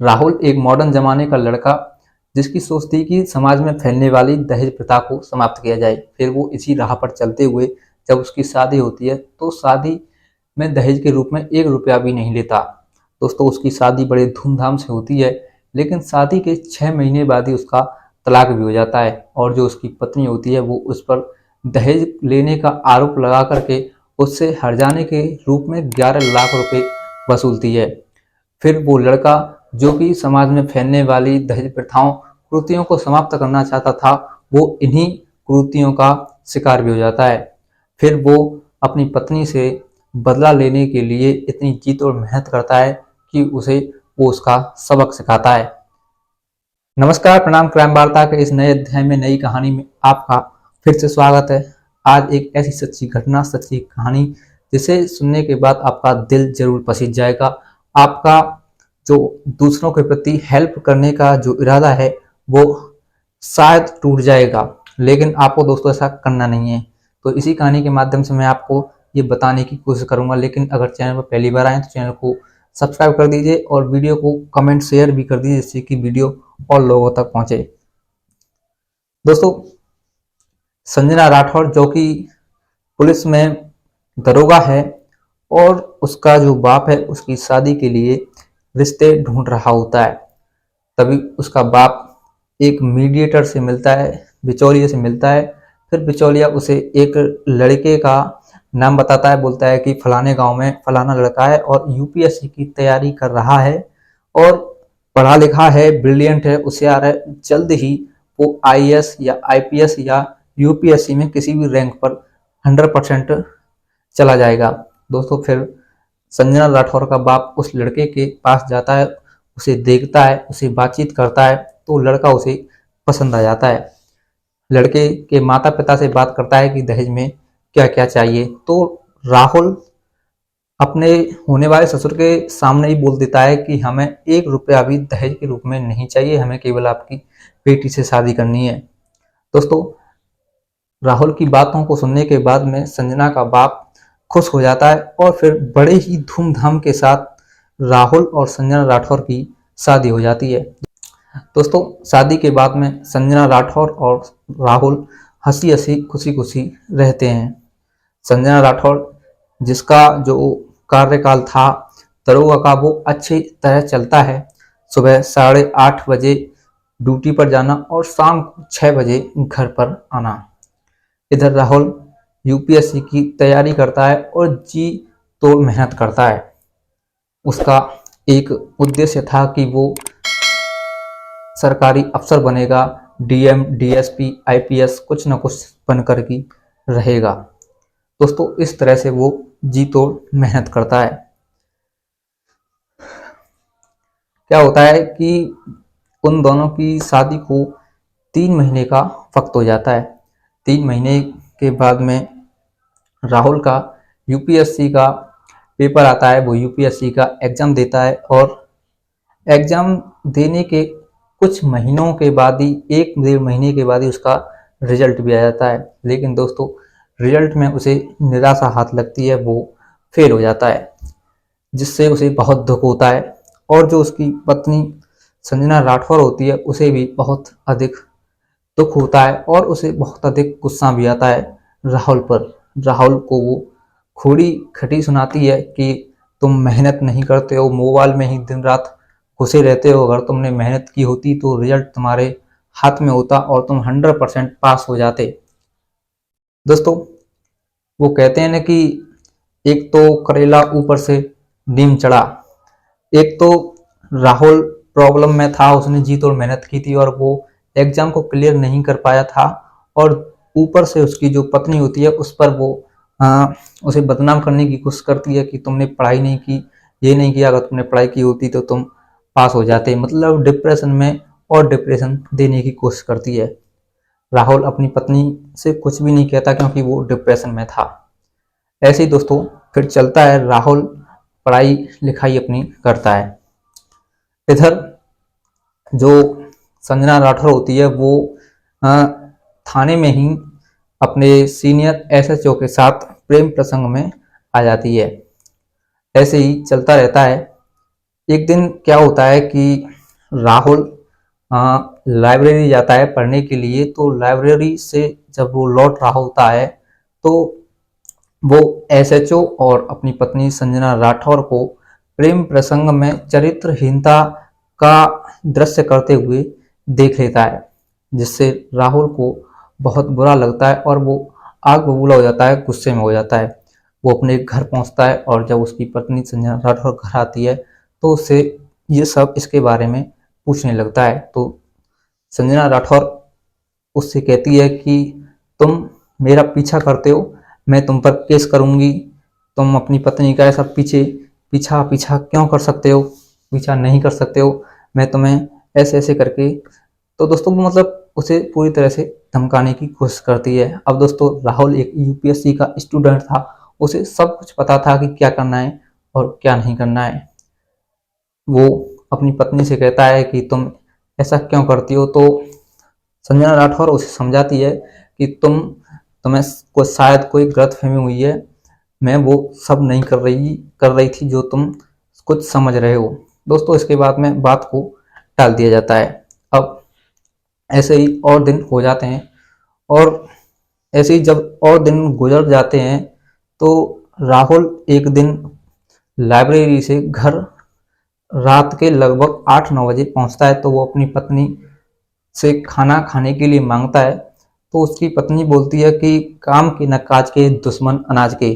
राहुल एक मॉडर्न जमाने का लड़का जिसकी सोच थी कि समाज में फैलने वाली दहेज प्रथा को समाप्त किया जाए। फिर वो इसी राह पर चलते हुए जब उसकी शादी होती है तो शादी में दहेज के रूप में 1 रुपया भी नहीं लेता। दोस्तों, उसकी शादी बड़े धूमधाम से होती है, लेकिन शादी के 6 महीने बाद ही उसका तलाक भी हो जाता है और जो उसकी पत्नी होती है वो उस पर दहेज लेने का आरोप लगा करके उससे हर्जाने के रूप में 11 लाख रुपए वसूलती है। फिर वो लड़का जो कि समाज में फैलने वाली दहेज प्रथाओं कुरीतियों को समाप्त करना चाहता था, वो इन्हीं कुरीतियों का शिकार भी हो जाता है। फिर वो अपनी पत्नी से बदला लेने के लिए इतनी जी तोड़ मेहनत करता है कि उसे वो उसका सबक सिखाता है। नमस्कार, प्रणाम। क्राइम वार्ता के इस नए अध्याय में, नई कहानी में आपका फिर से स्वागत है। आज एक ऐसी सच्ची घटना, सच्ची कहानी जिसे सुनने के बाद आपका दिल जरूर पसीज जाएगा। आपका जो दूसरों के प्रति हेल्प करने का जो इरादा है वो शायद टूट जाएगा, लेकिन आपको दोस्तों ऐसा करना नहीं है। तो इसी कहानी के माध्यम से मैं आपको ये बताने की कोशिश करूंगा। लेकिन अगर चैनल पर पहली बार आए तो चैनल को सब्सक्राइब कर दीजिए और वीडियो को कमेंट शेयर भी कर दीजिए, जिससे कि वीडियो और लोगों तक पहुंचे। दोस्तों, संजना राठौर जो कि पुलिस में दरोगा है और उसका जो बाप है उसकी शादी के लिए रिश्ते ढूंढ रहा होता है। तभी उसका बाप एक मीडिएटर से मिलता है, बिचौलिए से मिलता है। फिर बिचौलिया उसे एक लड़के का नाम बताता है, बोलता है कि फलाने गांव में फलाना लड़का है और यूपीएससी की तैयारी कर रहा है और पढ़ा लिखा है, ब्रिलियंट है, होशियार है। जल्द ही वो आईएएस या आईपीएस या यूपीएससी में किसी भी रैंक पर 100% चला जाएगा। दोस्तों, फिर संजना राठौर का बाप उस लड़के के पास जाता है, उसे देखता है, उसे बातचीत करता है तो लड़का उसे पसंद आ जाता है। लड़के के माता पिता से बात करता है कि दहेज में क्या क्या चाहिए। तो राहुल अपने होने वाले ससुर के सामने ही बोल देता है कि हमें 1 रुपया भी दहेज के रूप में नहीं चाहिए, हमें केवल आपकी बेटी से शादी करनी है। दोस्तों, राहुल की बातों को सुनने के बाद में संजना का बाप खुश हो जाता है और फिर बड़े ही धूमधाम के साथ राहुल और संजना राठौर की शादी हो जाती है। दोस्तों, शादी के बाद में संजना राठौर और राहुल हंसी हंसी खुशी खुशी रहते हैं। संजना राठौर जिसका जो कार्यकाल था दरोगा का वो अच्छी तरह चलता है। सुबह 8:30 बजे ड्यूटी पर जाना और शाम को 6 बजे घर पर आना। इधर राहुल यूपीएससी की तैयारी करता है और जी तोड़ मेहनत करता है। उसका एक उद्देश्य था कि वो सरकारी अफसर बनेगा, डीएम, डीएसपी, आईपीएस कुछ न कुछ बनकर की रहेगा। दोस्तों, इस तरह से वो जी तोड़ मेहनत करता है। क्या होता है कि उन दोनों की शादी को 3 महीने का वक्त हो जाता है। 3 महीने के बाद में राहुल का यूपीएससी का पेपर आता है। वो यूपीएससी का एग्जाम देता है और एग्जाम देने के कुछ महीनों के बाद ही, 1-1.5 महीने के बाद ही उसका रिजल्ट भी आ जाता है। लेकिन दोस्तों, रिजल्ट में उसे निराशा हाथ लगती है, वो फेल हो जाता है, जिससे उसे बहुत दुख होता है। और जो उसकी पत्नी संजना राठौर होती है उसे भी बहुत अधिक दुख होता है और उसे बहुत अधिक गुस्सा भी आता है राहुल पर। राहुल को वो खोड़ी खटी सुनाती है कि तुम मेहनत नहीं करते हो, मोबाइल में ही दिन रात घुसे रहते हो। अगर तुमने मेहनत की होती तो रिजल्ट तुम्हारे हाथ में होता और तुम 100% पास हो जाते। दोस्तों, वो कहते हैं ना कि एक तो करेला ऊपर से नीम चढ़ा। एक तो राहुल प्रॉब्लम में था, उसने जी तोड़ मेहनत की थी और वो एग्जाम को क्लियर नहीं कर पाया था। और ऊपर से उसकी जो पत्नी होती है उस पर वो उसे बदनाम करने की कोशिश करती है कि तुमने पढ़ाई नहीं की, ये नहीं किया, अगर तुमने पढ़ाई की होती तो तुम पास हो जाते। मतलब डिप्रेशन में और डिप्रेशन देने की कोशिश करती है। राहुल अपनी पत्नी से कुछ भी नहीं कहता क्योंकि वो डिप्रेशन में था। ऐसे ही दोस्तों फिर चलता है, राहुल पढ़ाई लिखाई अपनी करता है। इधर जो संजना राठौर होती है वो थाने में ही अपने सीनियर एसएचओ के साथ प्रेम प्रसंग में आ जाती है। ऐसे ही चलता रहता है। एक दिन क्या होता है कि राहुल लाइब्रेरी जाता है पढ़ने के लिए। तो लाइब्रेरी से जब वो लौट रहा होता है तो वो एसएचओ और अपनी पत्नी संजना राठौर को प्रेम प्रसंग में चरित्रहीनता का दृश्य करते हुए देख लेता है, जिससे राहुल को बहुत बुरा लगता है और वो आग बबूला हो जाता है, गुस्से में हो जाता है। वो अपने घर पहुंचता है और जब उसकी पत्नी संजना राठौर घर आती है तो उससे ये सब इसके बारे में पूछने लगता है। तो संजना राठौर उससे कहती है कि तुम मेरा पीछा करते हो, मैं तुम पर केस करूंगी, तुम अपनी पत्नी का ऐसा पीछा पीछा क्यों कर सकते हो, पीछा नहीं कर सकते हो, मैं तुम्हें ऐसे ऐसे करके। तो दोस्तों वो मतलब उसे पूरी तरह से धमकाने की कोशिश करती है। अब दोस्तों राहुल एक यूपीएससी का स्टूडेंट था, उसे सब कुछ पता था कि क्या करना है और क्या नहीं करना है। वो अपनी पत्नी से कहता है कि तुम ऐसा क्यों करती हो। तो संजना राठौर उसे समझाती है कि तुम्हें को शायद कोई गलतफहमी हुई है, मैं वो सब नहीं कर रही थी जो तुम कुछ समझ रहे हो। दोस्तों इसके बाद में बात को टाल दिया जाता है। अब ऐसे ही और दिन हो जाते हैं और ऐसे ही जब और दिन गुजर जाते हैं तो राहुल एक दिन लाइब्रेरी से घर रात के लगभग 8-9 बजे पहुंचता है। तो वो अपनी पत्नी से खाना खाने के लिए मांगता है। तो उसकी पत्नी बोलती है कि काम के न काज के दुश्मन अनाज के,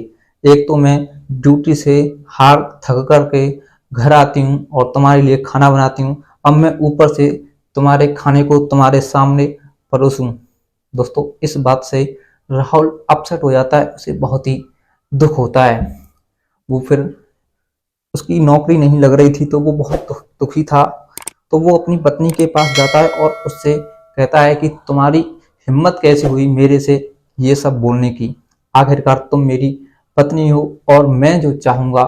एक तो मैं ड्यूटी से हार थक कर के घर आती हूँ और तुम्हारे लिए खाना बनाती हूँ, अब मैं ऊपर से तुम्हारे खाने को तुम्हारे सामने परोसूं। दोस्तों इस बात से राहुल अपसेट हो जाता है, उसे बहुत ही दुख होता है। वो फिर उसकी नौकरी नहीं लग रही थी तो वो बहुत दुखी था। तो वो अपनी पत्नी के पास जाता है और उससे कहता है कि तुम्हारी हिम्मत कैसे हुई मेरे से ये सब बोलने की, आखिरकार तुम मेरी पत्नी हो और मैं जो चाहूंगा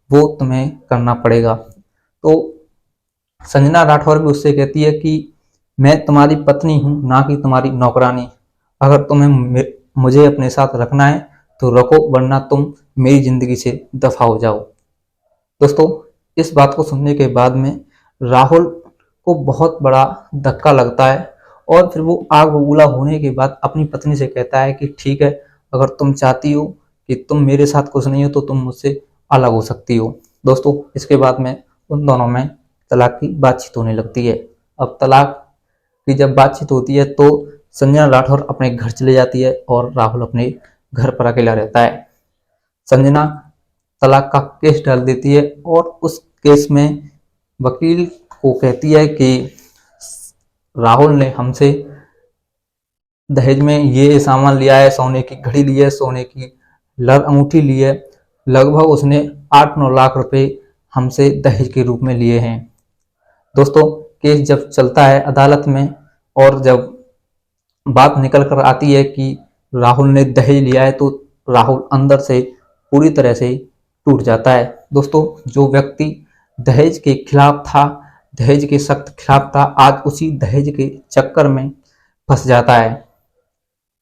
वो तुम्हें करना पड़ेगा। तो संजना राठौर भी उससे कहती है कि मैं तुम्हारी पत्नी हूं, ना कि तुम्हारी नौकरानी, अगर तुम्हें मुझे अपने साथ रखना है तो रखो, वरना तुम मेरी जिंदगी से दफा हो जाओ। दोस्तों इस बात को सुनने के बाद में राहुल को बहुत बड़ा धक्का लगता है और फिर वो आग बबूला होने के बाद अपनी पत्नी से कहता है कि ठीक है, अगर तुम चाहती हो कि तुम मेरे साथ खुश नहीं हो तो तुम मुझसे अलग हो सकती हो। दोस्तों इसके बाद में उन दोनों में तलाक की बातचीत होने लगती है। अब तलाक की जब बातचीत होती है तो संजना राठौर अपने घर चले जाती है और राहुल अपने घर पर अकेला रहता है। संजना तलाक का केस डाल देती है और उस केस में वकील को कहती है कि राहुल ने हमसे दहेज में ये सामान लिया है, सोने की घड़ी ली है, सोने की अंगूठी ली है, लगभग उसने 8-9 लाख रुपए हमसे दहेज के रूप में लिए हैं। दोस्तों केस जब चलता है अदालत में और जब बात निकल कर आती है कि राहुल ने दहेज लिया है तो राहुल अंदर से पूरी तरह से टूट जाता है। दोस्तों जो व्यक्ति दहेज के खिलाफ था, दहेज के सख्त खिलाफ था, आज उसी दहेज के चक्कर में फंस जाता है।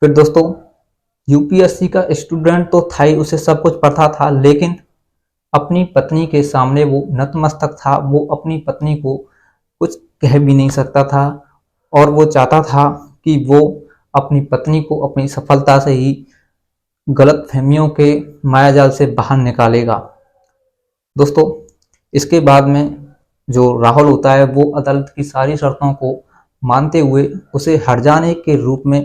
फिर दोस्तों यूपीएससी का स्टूडेंट तो था ही, उसे सब कुछ पता था, लेकिन अपनी पत्नी के सामने वो नतमस्तक था। वो अपनी पत्नी को कुछ कह भी नहीं सकता था और वो चाहता था कि वो अपनी पत्नी को अपनी सफलता से ही गलत फहमियों के मायाजाल से बाहर निकालेगा। दोस्तों इसके बाद में जो राहुल होता है वो अदालत की सारी शर्तों को मानते हुए उसे हर्जाने के रूप में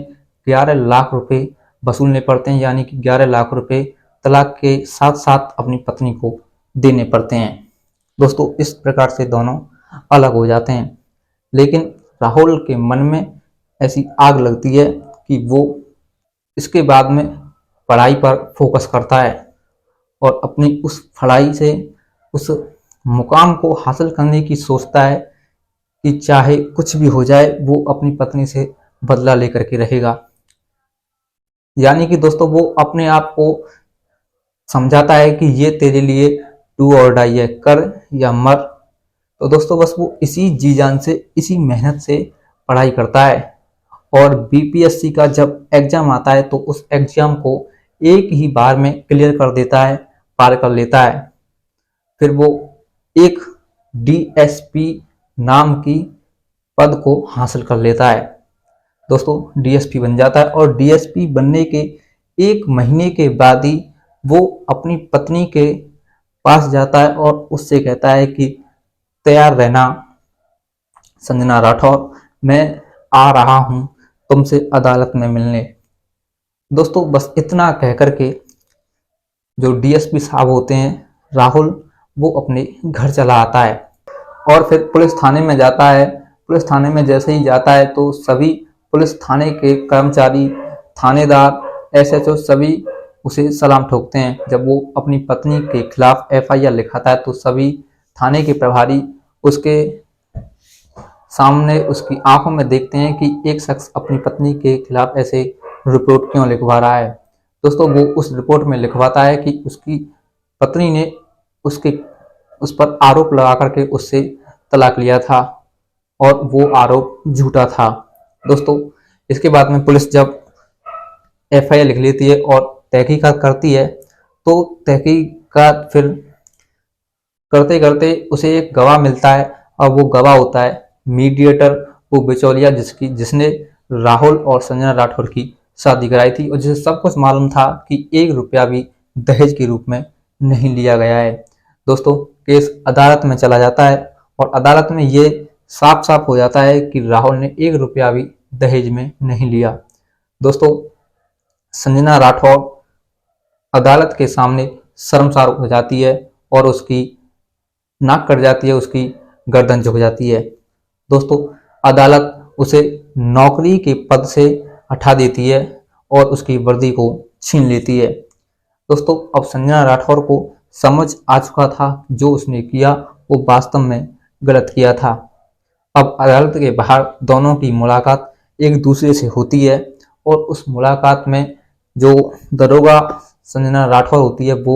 11 लाख रुपए वसूलने पड़ते हैं, यानी कि 11 लाख रुपए तलाक के साथ साथ अपनी पत्नी को देने पड़ते हैं। दोस्तों इस प्रकार से दोनों अलग हो जाते हैं, लेकिन राहुल के मन में ऐसी आग लगती है कि वो इसके बाद में पढ़ाई पर फोकस करता है और अपनी उस पढ़ाई से उस मुकाम को हासिल करने की सोचता है कि चाहे कुछ भी हो जाए वो अपनी पत्नी से बदला लेकर के रहेगा। यानी कि दोस्तों वो अपने आप को समझाता है कि ये तेरे लिए डू और डाई है, कर या मर। तो दोस्तों बस वो इसी जी जान से, इसी मेहनत से पढ़ाई करता है और बीपीएससी का जब एग्जाम आता है तो उस एग्जाम को एक ही बार में क्लियर कर देता है, पार कर लेता है। फिर वो एक डीएसपी नाम की पद को हासिल कर लेता है। दोस्तों डीएसपी बन जाता है और डीएसपी बनने के 1 महीने के बाद ही वो अपनी पत्नी के पास जाता है और उससे कहता है कि तैयार रहना संजना राठौर, मैं आ रहा हूं तुमसे अदालत में मिलने। दोस्तों बस इतना कह करके जो डीएसपी साहब होते हैं राहुल, वो अपने घर चला आता है और फिर पुलिस थाने में जाता है। पुलिस थाने में जैसे ही जाता है तो सभी पुलिस थाने के कर्मचारी, थानेदार, एसएचओ सभी उसे सलाम ठोकते हैं। जब वो अपनी पत्नी के खिलाफ एफआईआर लिखाता है तो सभी थाने के प्रभारी उसके सामने उसकी आंखों में देखते हैं कि एक शख्स अपनी पत्नी के खिलाफ ऐसे रिपोर्ट क्यों लिखवा रहा है। दोस्तों वो उस रिपोर्ट में लिखवाता है कि उसकी पत्नी ने उस पर आरोप लगा करके उससे तलाक लिया था और वो आरोप झूठा था। दोस्तों इसके बाद में पुलिस जब एफआईआर लिख लेती है और तहकीकात करती है तो तहकीकात फिर करते करते उसे एक गवाह मिलता है और वो गवाह होता है मीडिएटर, वो बिचौलिया जिसने राहुल और संजना राठौर की शादी कराई थी और जिसे सब कुछ मालूम था कि 1 रुपया भी दहेज के रूप में नहीं लिया गया है। दोस्तों केस अदालत में चला जाता है और अदालत में ये साफ साफ हो जाता है कि राहुल ने 1 रुपया भी दहेज में नहीं लिया। दोस्तों संजना राठौर अदालत के सामने शर्मसार हो जाती है और उसकी नाक कट जाती है, उसकी गर्दन झुक जाती है। दोस्तों अदालत उसे नौकरी के पद से हटा देती है और उसकी वर्दी को छीन लेती है। दोस्तों अब संजना राठौर को समझ आ चुका था जो उसने किया वो वास्तव में गलत किया था। अब अदालत के बाहर दोनों की मुलाकात एक दूसरे से होती है और उस मुलाकात में जो दरोगा संजना राठौर होती है वो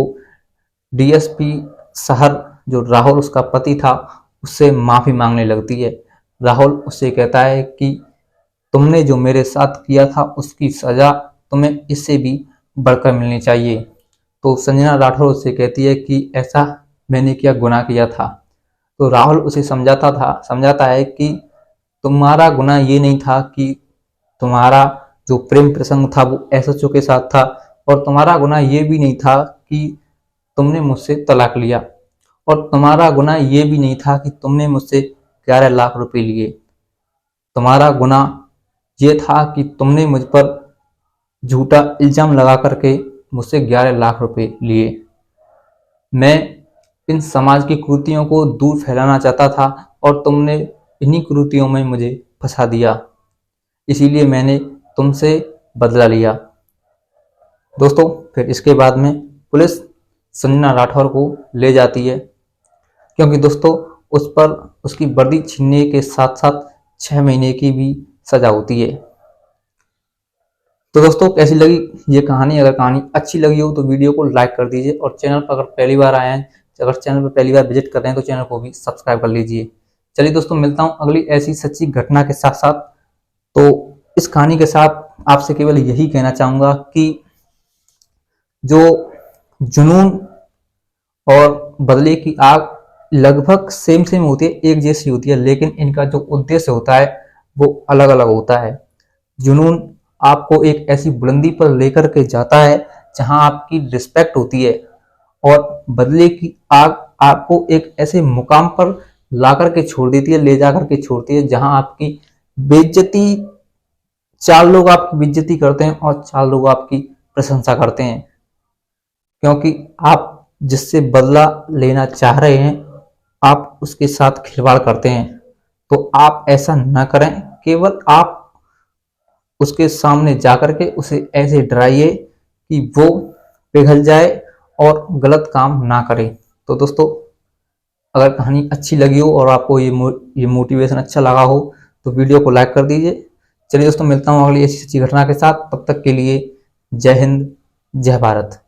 डीएसपी शहर जो राहुल उसका पति था उससे माफी मांगने लगती है। राहुल उससे कहता है कि तुमने जो मेरे साथ किया था उसकी सजा तुम्हें इससे भी बढ़कर मिलनी चाहिए। तो संजना राठौर उससे कहती है कि ऐसा मैंने क्या गुनाह किया था। तो राहुल उसे समझाता है कि तुम्हारा गुनाह ये नहीं था कि तुम्हारा जो प्रेम प्रसंग था वो एसएचओ के साथ था और तुम्हारा गुनाह ये भी नहीं था कि तुमने मुझसे तलाक लिया और तुम्हारा गुनाह ये भी नहीं था कि तुमने मुझसे 11 लाख रुपए लिए। तुम्हारा गुनाह ये था कि तुमने मुझ पर झूठा इल्जाम लगा करके मुझसे 11 लाख रुपए लिए। मैं इन समाज की कुरीतियों को दूर फैलाना चाहता था और तुमने इन्हीं कुरीतियों में मुझे फंसा दिया, इसीलिए मैंने तुमसे बदला लिया। दोस्तों फिर इसके बाद में पुलिस संजना राठौर को ले जाती है क्योंकि दोस्तों उस पर उसकी वर्दी छीनने के साथ साथ 6 महीने की भी सजा होती है। तो दोस्तों कैसी लगी ये कहानी? अगर कहानी अच्छी लगी हो तो वीडियो को लाइक कर दीजिए और चैनल पर अगर पहली बार आए हैं, अगर चैनल पर पहली बार विजिट कर रहे हैं तो चैनल को भी सब्सक्राइब कर लीजिए। चलिए दोस्तों मिलता हूँ अगली ऐसी सच्ची घटना के साथ साथ। तो इस कहानी के साथ आपसे केवल यही कहना चाहूंगा कि जो जुनून और बदले की आग लगभग सेम होती है, एक जैसी होती है, लेकिन इनका जो उद्देश्य होता है वो अलग अलग होता है। जुनून आपको एक ऐसी बुलंदी पर लेकर के जाता है जहां आपकी रिस्पेक्ट होती है और बदले की आग आपको एक ऐसे मुकाम पर ला करके छोड़ देती है, ले जा करके छोड़ती है जहां आपकी बेइज्जती, 4 लोग आपकी बेइज्जती करते हैं और 4 लोग आपकी प्रशंसा करते हैं, क्योंकि आप जिससे बदला लेना चाह रहे हैं आप उसके साथ खिलवाड़ करते हैं। तो आप ऐसा ना करें, केवल आप उसके सामने जाकर के उसे ऐसे डराइए कि वो पिघल जाए और गलत काम ना करे। तो दोस्तों अगर कहानी अच्छी लगी हो और आपको ये मोटिवेशन अच्छा लगा हो तो वीडियो को लाइक कर दीजिए। चलिए दोस्तों मिलता हूँ अगली ऐसी सच्ची घटना के साथ, तब तक के लिए जय हिंद, जय भारत।